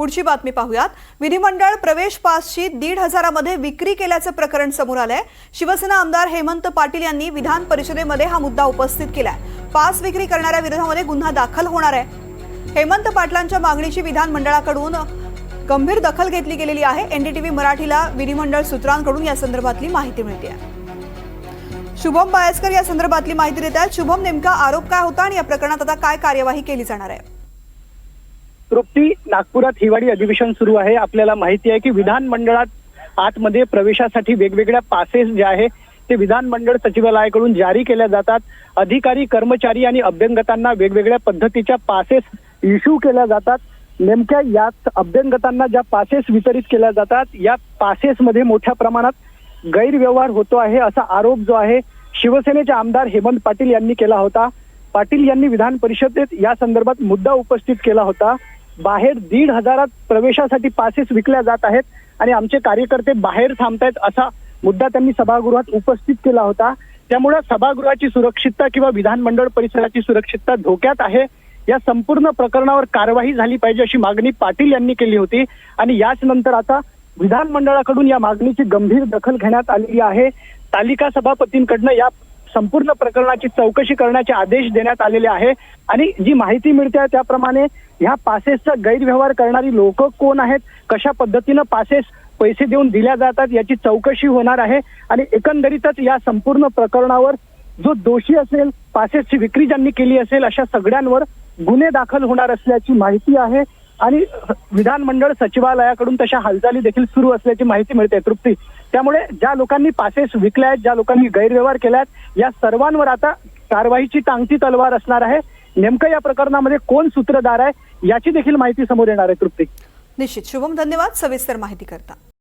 पुढची बातमी पाहूयात। विधिमंडळ प्रवेश पासची 1,500 मध्ये विक्री केल्याचं प्रकरण समोर आलंय। शिवसेना आमदार हेमंत पाटील यांनी विधान परिषदेमध्ये हा मुद्दा उपस्थित केलाय। पास विक्री करणाऱ्या विरोधामध्ये गुन्हा दाखल होणार आहे। हेमंत पाटलांच्या मागणीची विधान मंडळाकडून गंभीर दखल घेतली गेलेली आहे। एनडीटीव्ही मराठीला विधिमंडळ सूत्रांकडून या संदर्भातली माहिती मिळते आहे। शुभम बायस्कर या संदर्भातली माहिती देत आहेत। शुभम, नेमका आरोप काय होता आणि या प्रकरणात आता काय कार्यवाही केली जाणार आहे? तृप्ती, नागपुरात हिवाळी अधिवेशन सुरू आहे। आपल्याला माहिती आहे की विधानमंडळात आतमध्ये प्रवेशासाठी वेगवेगळ्या पासेस जे आहे ते विधानमंडळ सचिवालयाकडून जारी केल्या जातात। अधिकारी, कर्मचारी आणि अभ्यंगतांना वेगवेगळ्या पद्धतीच्या पासेस इश्यू केल्या जातात। नेमक्या याच अभ्यंगतांना ज्या पासेस वितरित केल्या जातात, या पासेसमध्ये मोठ्या प्रमाणात गैरव्यवहार होतो आहे असा आरोप जो आहे शिवसेनेचे आमदार हेमंत पाटील यांनी केला होता। पाटील यांनी विधान परिषदेत या संदर्भात मुद्दा उपस्थित केला होता। बाहेर 1,500 प्रवेशासाठी पासेस विकल्या जात आहेत आणि आमचे कार्यकर्ते बाहेर थांबतायत असा मुद्दा त्यांनी सभागृहात उपस्थित केला होता। त्यामुळे सभागृहाची सुरक्षितता किंवा विधानमंडळ परिसराची सुरक्षितता धोक्यात आहे। या संपूर्ण प्रकरणावर कारवाई झाली पाहिजे अशी मागणी पाटील यांनी केली होती आणि याच नंतर आता विधानमंडळाकडून या मागणीची गंभीर दखल घेण्यात आलेली आहे। तालिका सभापतींकडनं या संपूर्ण प्रकरणाची चौकशी करण्याचे आदेश देण्यात आलेले आहे आणि जी माहिती मिळते त्याप्रमाणे ह्या पासेसचा गैरव्यवहार करणारी लोक कोण आहेत, कशा पद्धतीनं पासेस पैसे देऊन दिल्या जातात याची चौकशी होणार आहे आणि एकंदरीतच या संपूर्ण प्रकरणावर जो दोषी असेल, पासेसची विक्री ज्यांनी केली असेल अशा सगळ्यांवर गुन्हे दाखल होणार असल्याची माहिती आहे आणि विधानमंडळ सचिवालयाकडून तशा हालचाली देखील सुरू असल्याची माहिती मिळते। तृप्ती, त्यामुळे ज्या लोकांनी पासेस विकल्या आहेत, ज्या लोकांनी गैरव्यवहार केला या सर्वांवर आता कारवाईची टांगती तलवार असणार आहे। नेमकं या प्रकरणामध्ये कोण सूत्रधार आहे याची देखील माहिती समोर येणार आहे। तृप्ती, निश्चित शुभम, धन्यवाद सविस्तर माहिती करता।